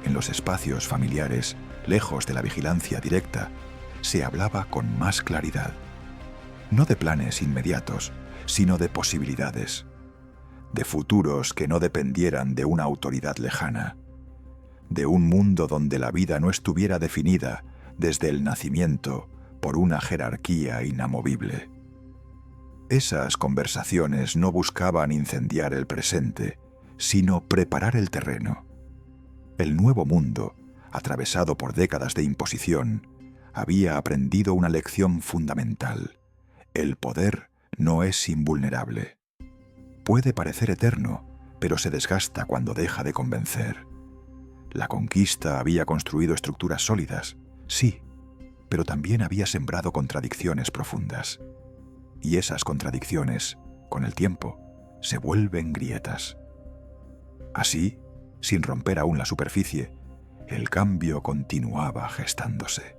En los espacios familiares, lejos de la vigilancia directa, se hablaba con más claridad. No de planes inmediatos, sino de posibilidades, de futuros que no dependieran de una autoridad lejana, de un mundo donde la vida no estuviera definida desde el nacimiento por una jerarquía inamovible. Esas conversaciones no buscaban incendiar el presente, sino preparar el terreno. El nuevo mundo, atravesado por décadas de imposición, había aprendido una lección fundamental: el poder no es invulnerable. Puede parecer eterno, pero se desgasta cuando deja de convencer. La conquista había construido estructuras sólidas, sí, pero también había sembrado contradicciones profundas. Y esas contradicciones, con el tiempo, se vuelven grietas. Así, sin romper aún la superficie, el cambio continuaba gestándose.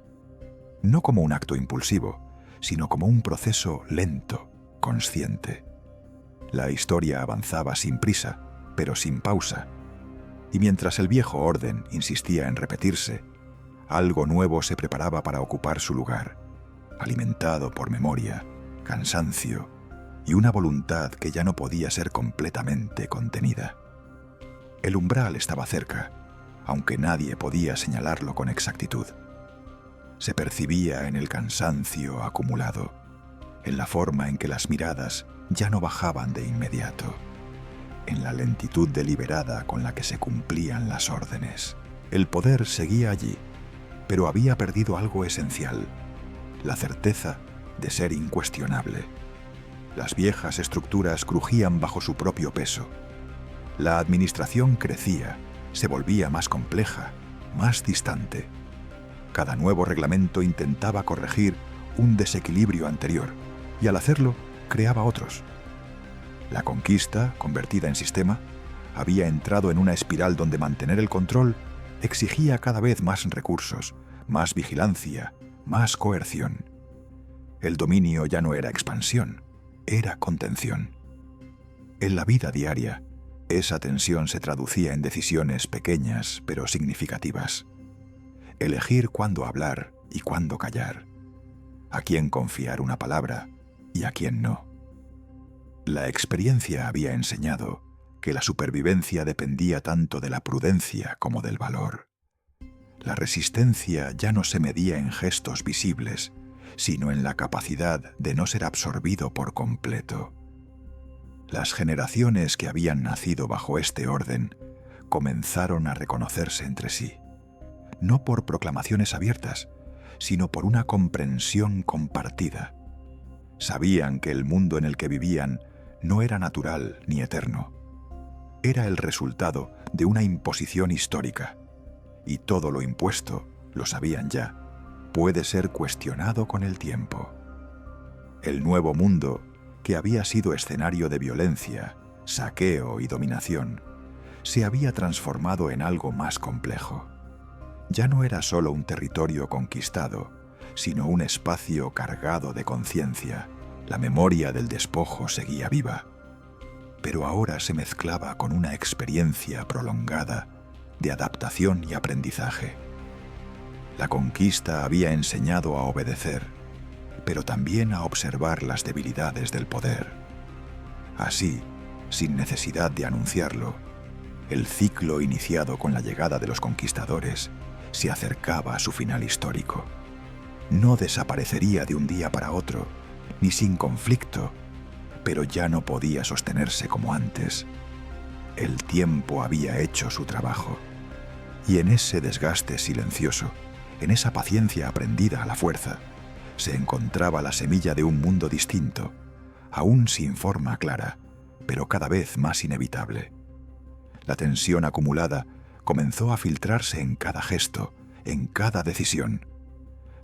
No como un acto impulsivo, sino como un proceso lento, consciente. La historia avanzaba sin prisa, pero sin pausa, y mientras el viejo orden insistía en repetirse, algo nuevo se preparaba para ocupar su lugar, alimentado por memoria, cansancio y una voluntad que ya no podía ser completamente contenida. El umbral estaba cerca, aunque nadie podía señalarlo con exactitud. Se percibía en el cansancio acumulado, en la forma en que las miradas ya no bajaban de inmediato, en la lentitud deliberada con la que se cumplían las órdenes. El poder seguía allí, pero había perdido algo esencial: la certeza de ser incuestionable. Las viejas estructuras crujían bajo su propio peso. La administración crecía, se volvía más compleja, más distante. Cada nuevo reglamento intentaba corregir un desequilibrio anterior, y al hacerlo, creaba otros. La conquista, convertida en sistema, había entrado en una espiral donde mantener el control exigía cada vez más recursos, más vigilancia, más coerción. El dominio ya no era expansión, era contención. En la vida diaria, esa tensión se traducía en decisiones pequeñas pero significativas. Elegir cuándo hablar y cuándo callar, a quién confiar una palabra y a quién no. La experiencia había enseñado que la supervivencia dependía tanto de la prudencia como del valor. La resistencia ya no se medía en gestos visibles, sino en la capacidad de no ser absorbido por completo. Las generaciones que habían nacido bajo este orden comenzaron a reconocerse entre sí, no por proclamaciones abiertas, sino por una comprensión compartida. Sabían que el mundo en el que vivían no era natural ni eterno. Era el resultado de una imposición histórica, y todo lo impuesto, lo sabían ya, puede ser cuestionado con el tiempo. El nuevo mundo, que había sido escenario de violencia, saqueo y dominación, se había transformado en algo más complejo. ya no era solo un territorio conquistado, sino un espacio cargado de conciencia. La memoria del despojo seguía viva, pero ahora se mezclaba con una experiencia prolongada de adaptación y aprendizaje. La conquista había enseñado a obedecer, pero también a observar las debilidades del poder. Así, sin necesidad de anunciarlo, el ciclo iniciado con la llegada de los conquistadores se acercaba a su final histórico. No desaparecería de un día para otro, ni sin conflicto, pero ya no podía sostenerse como antes. El tiempo había hecho su trabajo, y en ese desgaste silencioso, en esa paciencia aprendida a la fuerza, se encontraba la semilla de un mundo distinto, aún sin forma clara, pero cada vez más inevitable. La tensión acumulada comenzó a filtrarse en cada gesto, en cada decisión.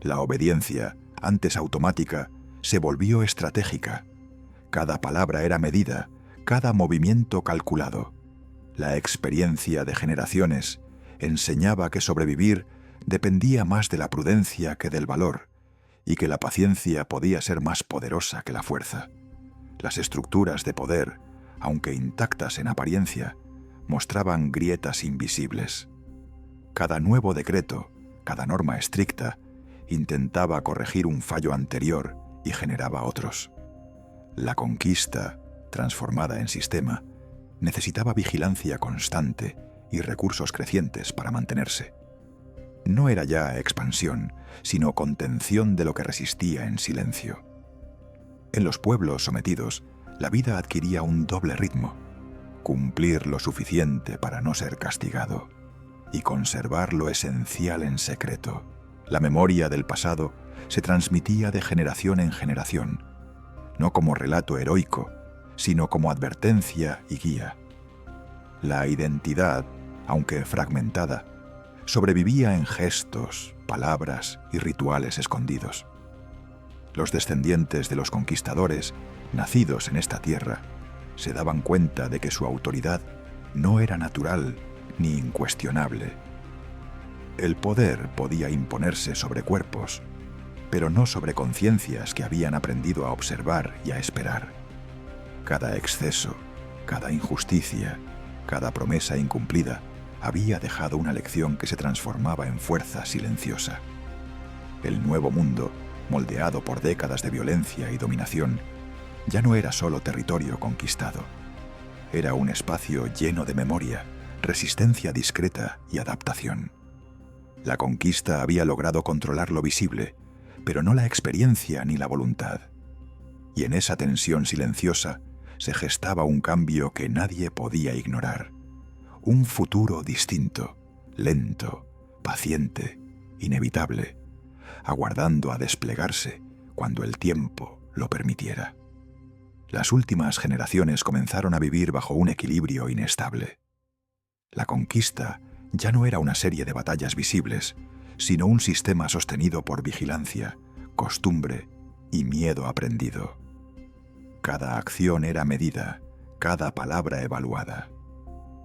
La obediencia, antes automática, se volvió estratégica. Cada palabra era medida, cada movimiento calculado. La experiencia de generaciones enseñaba que sobrevivir dependía más de la prudencia que del valor, y que la paciencia podía ser más poderosa que la fuerza. Las estructuras de poder, aunque intactas en apariencia, mostraban grietas invisibles. Cada nuevo decreto, cada norma estricta, intentaba corregir un fallo anterior y generaba otros. La conquista, transformada en sistema, necesitaba vigilancia constante y recursos crecientes para mantenerse. No era ya expansión, sino contención de lo que resistía en silencio. En los pueblos sometidos, la vida adquiría un doble ritmo: cumplir lo suficiente para no ser castigado y conservar lo esencial en secreto. La memoria del pasado se transmitía de generación en generación, no como relato heroico, sino como advertencia y guía. La identidad, aunque fragmentada, sobrevivía en gestos, palabras y rituales escondidos. Los descendientes de los conquistadores, nacidos en esta tierra, se daban cuenta de que su autoridad no era natural ni incuestionable. El poder podía imponerse sobre cuerpos, pero no sobre conciencias que habían aprendido a observar y a esperar. Cada exceso, cada injusticia, cada promesa incumplida había dejado una lección que se transformaba en fuerza silenciosa. El nuevo mundo, moldeado por décadas de violencia y dominación, ya no era solo territorio conquistado. Era un espacio lleno de memoria, resistencia discreta y adaptación. La conquista había logrado controlar lo visible, pero no la experiencia ni la voluntad. Y en esa tensión silenciosa se gestaba un cambio que nadie podía ignorar. Un futuro distinto, lento, paciente, inevitable, aguardando a desplegarse cuando el tiempo lo permitiera. Las últimas generaciones comenzaron a vivir bajo un equilibrio inestable. La conquista ya no era una serie de batallas visibles, sino un sistema sostenido por vigilancia, costumbre y miedo aprendido. Cada acción era medida, cada palabra evaluada.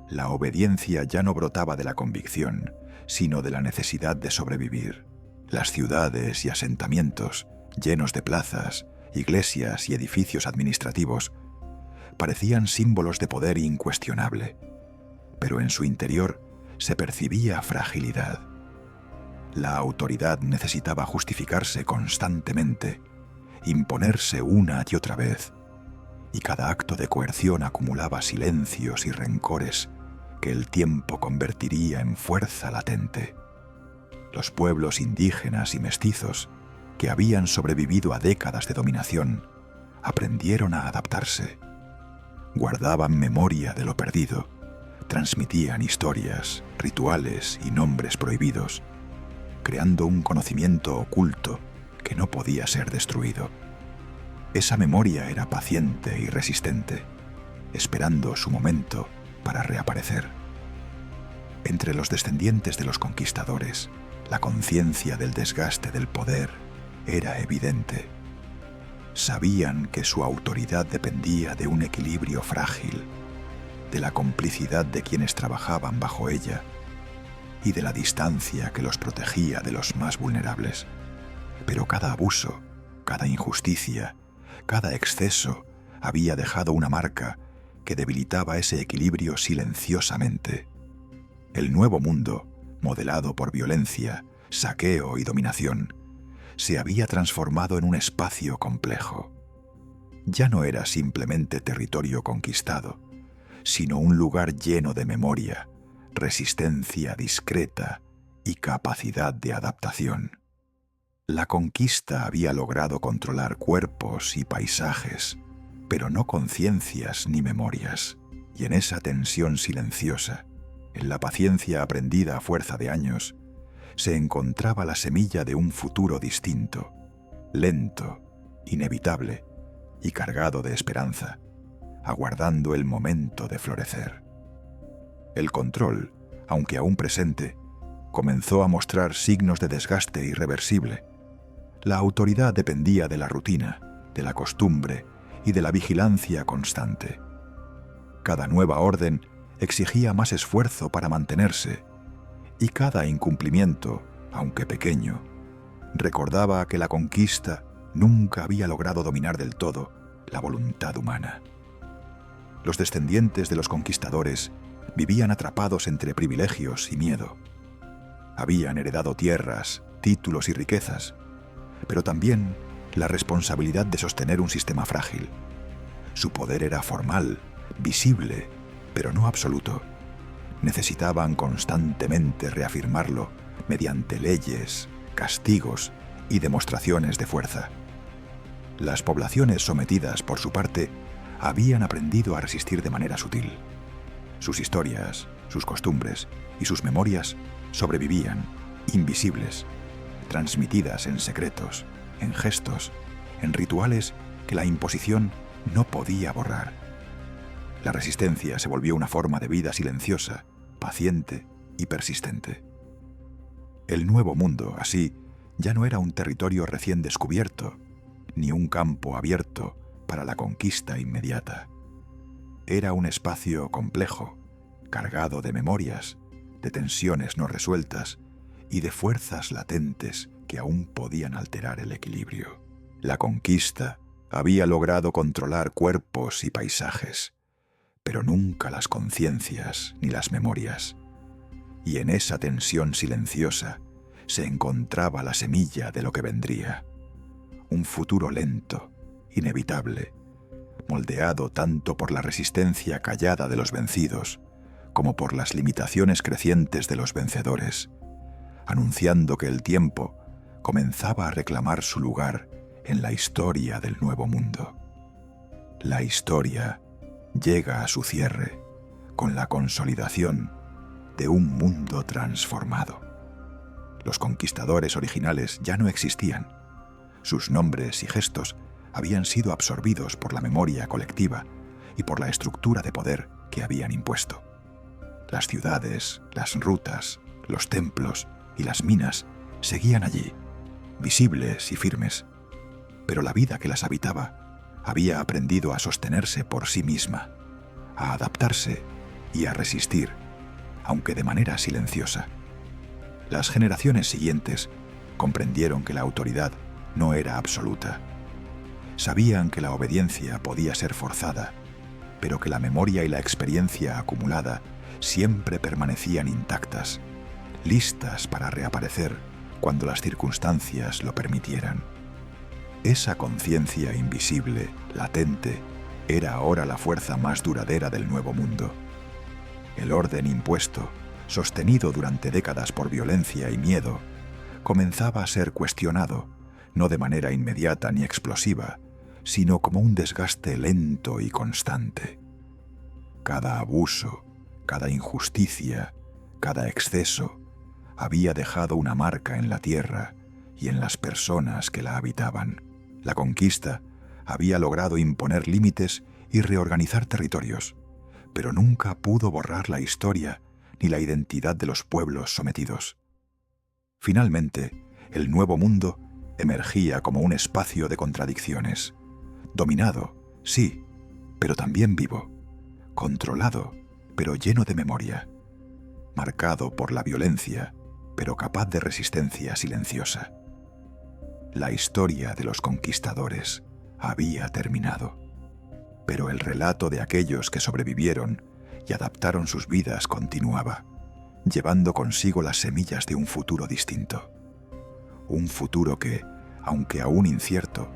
La obediencia ya no brotaba de la convicción, sino de la necesidad de sobrevivir. Las ciudades y asentamientos, llenos de plazas, iglesias y edificios administrativos, parecían símbolos de poder incuestionable, pero en su interior se percibía fragilidad. La autoridad necesitaba justificarse constantemente, imponerse una y otra vez, y cada acto de coerción acumulaba silencios y rencores que el tiempo convertiría en fuerza latente. Los pueblos indígenas y mestizos, que habían sobrevivido a décadas de dominación, aprendieron a adaptarse. Guardaban memoria de lo perdido, transmitían historias, rituales y nombres prohibidos, creando un conocimiento oculto que no podía ser destruido. Esa memoria era paciente y resistente, esperando su momento para reaparecer. Entre los descendientes de los conquistadores, la conciencia del desgaste del poder era evidente. Sabían que su autoridad dependía de un equilibrio frágil, de la complicidad de quienes trabajaban bajo ella y de la distancia que los protegía de los más vulnerables. Pero cada abuso, cada injusticia, cada exceso había dejado una marca que debilitaba ese equilibrio silenciosamente. El nuevo mundo, modelado por violencia, saqueo y dominación, se había transformado en un espacio complejo. Ya no era simplemente territorio conquistado, sino un lugar lleno de memoria, resistencia discreta y capacidad de adaptación. La conquista había logrado controlar cuerpos y paisajes, pero no conciencias ni memorias, y en esa tensión silenciosa, en la paciencia aprendida a fuerza de años, se encontraba la semilla de un futuro distinto, lento, inevitable y cargado de esperanza, aguardando el momento de florecer. El control, aunque aún presente, comenzó a mostrar signos de desgaste irreversible. La autoridad dependía de la rutina, de la costumbre y de la vigilancia constante. Cada nueva orden exigía más esfuerzo para mantenerse, y cada incumplimiento, aunque pequeño, recordaba que la conquista nunca había logrado dominar del todo la voluntad humana. Los descendientes de los conquistadores vivían atrapados entre privilegios y miedo. Habían heredado tierras, títulos y riquezas, pero también la responsabilidad de sostener un sistema frágil. Su poder era formal, visible, pero no absoluto. Necesitaban constantemente reafirmarlo mediante leyes, castigos y demostraciones de fuerza. Las poblaciones sometidas, por su parte, habían aprendido a resistir de manera sutil. Sus historias, sus costumbres y sus memorias sobrevivían, invisibles, transmitidas en secretos, en gestos, en rituales que la imposición no podía borrar. La resistencia se volvió una forma de vida silenciosa, paciente y persistente. El nuevo mundo, así, ya no era un territorio recién descubierto, ni un campo abierto para la conquista inmediata. Era un espacio complejo, cargado de memorias, de tensiones no resueltas y de fuerzas latentes que aún podían alterar el equilibrio. La conquista había logrado controlar cuerpos y paisajes, pero nunca las conciencias ni las memorias. Y en esa tensión silenciosa se encontraba la semilla de lo que vendría. Un futuro lento, inevitable, moldeado tanto por la resistencia callada de los vencidos como por las limitaciones crecientes de los vencedores, anunciando que el tiempo comenzaba a reclamar su lugar en la historia del nuevo mundo. La historia llega a su cierre con la consolidación de un mundo transformado. Los conquistadores originales ya no existían. Sus nombres y gestos habían sido absorbidos por la memoria colectiva y por la estructura de poder que habían impuesto. Las ciudades, las rutas, los templos y las minas seguían allí, visibles y firmes, pero la vida que las habitaba había aprendido a sostenerse por sí misma, a adaptarse y a resistir, aunque de manera silenciosa. Las generaciones siguientes comprendieron que la autoridad no era absoluta. Sabían que la obediencia podía ser forzada, pero que la memoria y la experiencia acumulada siempre permanecían intactas, listas para reaparecer cuando las circunstancias lo permitieran. Esa conciencia invisible, latente, era ahora la fuerza más duradera del nuevo mundo. El orden impuesto, sostenido durante décadas por violencia y miedo, comenzaba a ser cuestionado, no de manera inmediata ni explosiva, sino como un desgaste lento y constante. Cada abuso, cada injusticia, cada exceso había dejado una marca en la tierra y en las personas que la habitaban. La conquista había logrado imponer límites y reorganizar territorios, pero nunca pudo borrar la historia ni la identidad de los pueblos sometidos. Finalmente, el nuevo mundo emergía como un espacio de contradicciones, dominado, sí, pero también vivo, controlado, pero lleno de memoria. marcado por la violencia, pero capaz de resistencia silenciosa. La historia de los conquistadores había terminado, pero el relato de aquellos que sobrevivieron y adaptaron sus vidas continuaba, llevando consigo las semillas de un futuro distinto. Un futuro que, aunque aún incierto,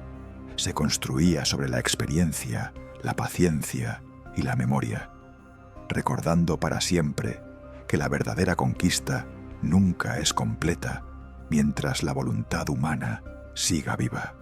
se construía sobre la experiencia, la paciencia y la memoria, recordando para siempre que la verdadera conquista nunca es completa mientras la voluntad humana siga viva.